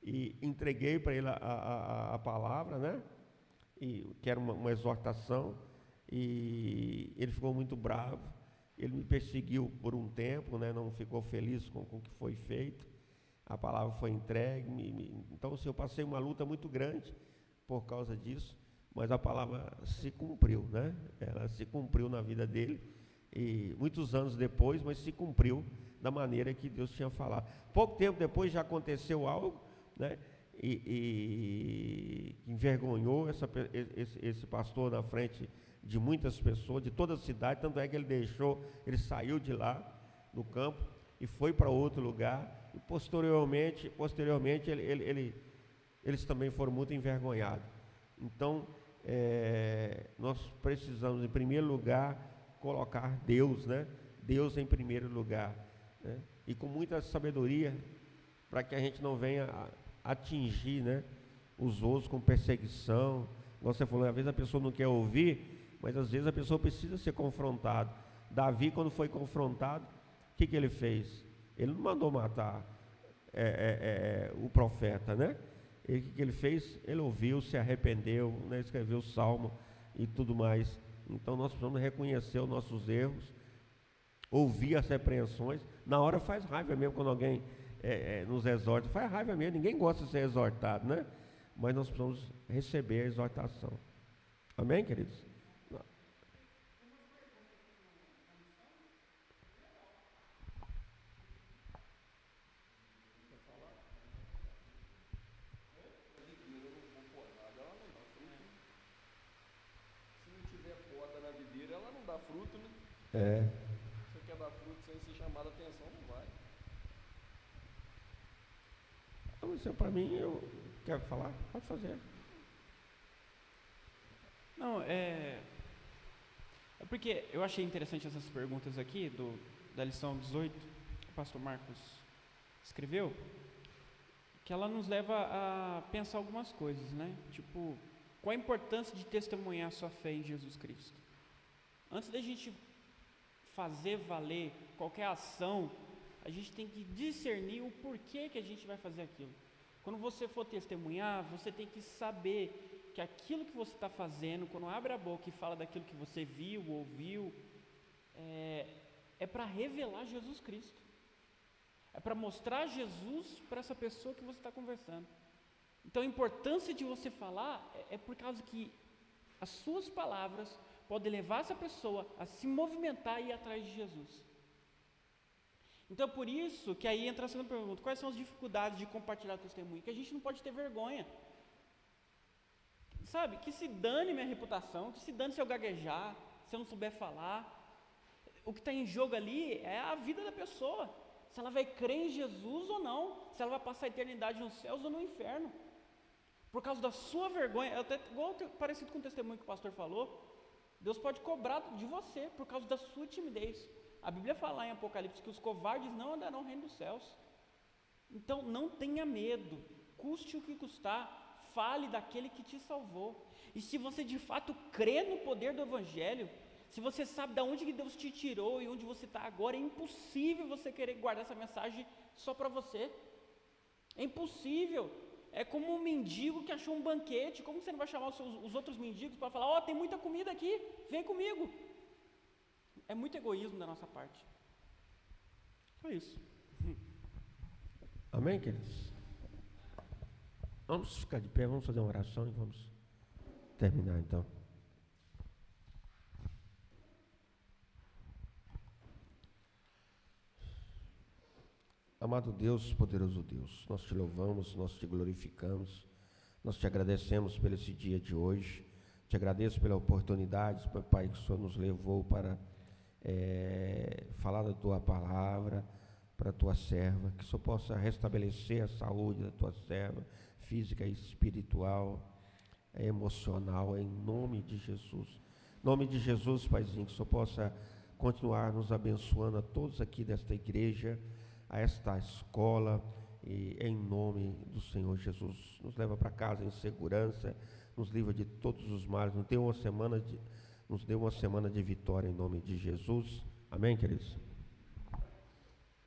E entreguei para ele a palavra, né? Que era uma exortação. E ele ficou muito bravo. Ele me perseguiu por um tempo, né? Não ficou feliz com o que foi feito. A palavra foi entregue. Então, assim, eu passei uma luta muito grande por causa disso, mas a palavra se cumpriu, né? Ela se cumpriu na vida dele, e muitos anos depois, mas se cumpriu da maneira que Deus tinha falado. Pouco tempo depois já aconteceu algo, né? E envergonhou esse pastor na frente de muitas pessoas, de toda a cidade, tanto é que ele saiu de lá, do campo, e foi para outro lugar, e posteriormente eles também foram muito envergonhados. Então, nós precisamos, em primeiro lugar, colocar Deus, né? Deus em primeiro lugar, né? E com muita sabedoria, para que a gente não venha atingir, né, os outros com perseguição. Como você falou, às vezes a pessoa não quer ouvir, mas às vezes a pessoa precisa ser confrontada. Davi, quando foi confrontado, o que ele fez? Ele não mandou matar o profeta, né? O que ele fez? Ele ouviu, se arrependeu, né? Escreveu o salmo e tudo mais. Então nós precisamos reconhecer os nossos erros, ouvir as repreensões. Na hora faz raiva mesmo quando alguém nos exorta, faz raiva mesmo, ninguém gosta de ser exortado, né? Mas nós precisamos receber a exortação. Amém, queridos? É. Você quer dar fruto sem ser chamado a atenção, não vai. Então, isso para mim, eu quero falar, pode fazer. Não, é porque eu achei interessante essas perguntas aqui da lição 18 que o pastor Marcos escreveu, que ela nos leva a pensar algumas coisas, né? Tipo, qual a importância de testemunhar a sua fé em Jesus Cristo? Antes da gente fazer valer qualquer ação, a gente tem que discernir o porquê que a gente vai fazer aquilo. Quando você for testemunhar, você tem que saber que aquilo que você está fazendo, quando abre a boca e fala daquilo que você viu, ouviu, é para revelar Jesus Cristo. É para mostrar Jesus para essa pessoa que você está conversando. Então a importância de você falar é por causa que as suas palavras podem levar essa pessoa a se movimentar e ir atrás de Jesus. Então por isso que aí entra a segunda pergunta: quais são as dificuldades de compartilhar o testemunho? Que a gente não pode ter vergonha. Sabe, que se dane minha reputação, que se dane se eu gaguejar, se eu não souber falar. O que está em jogo ali é a vida da pessoa, se ela vai crer em Jesus ou não, se ela vai passar a eternidade nos céus ou no inferno. Por causa da sua vergonha, até igual parecido com o testemunho que o pastor falou, Deus pode cobrar de você por causa da sua timidez. A Bíblia fala lá em Apocalipse que os covardes não andarão no reino dos céus. Então não tenha medo, custe o que custar, fale daquele que te salvou. E se você de fato crê no poder do Evangelho, se você sabe de onde que Deus te tirou e onde você está agora, é impossível você querer guardar essa mensagem só para você. É impossível. É como um mendigo que achou um banquete. Como você não vai chamar os outros mendigos para falar: tem muita comida aqui, vem comigo? É muito egoísmo da nossa parte. Só isso. Amém, queridos? Vamos ficar de pé, vamos fazer uma oração e vamos terminar então. Amado Deus, poderoso Deus, nós te louvamos, nós te glorificamos, nós te agradecemos por esse dia de hoje, te agradeço pela oportunidade, Pai, que o Senhor nos levou para falar da tua palavra, para a tua serva, que o Senhor possa restabelecer a saúde da tua serva, física e espiritual, emocional, em nome de Jesus. Em nome de Jesus, Paizinho, que o Senhor possa continuar nos abençoando a todos aqui desta igreja, a esta escola, e em nome do Senhor Jesus. Nos leva para casa em segurança, nos livra de todos os males, nos dê uma semana de vitória em nome de Jesus. Amém, queridos?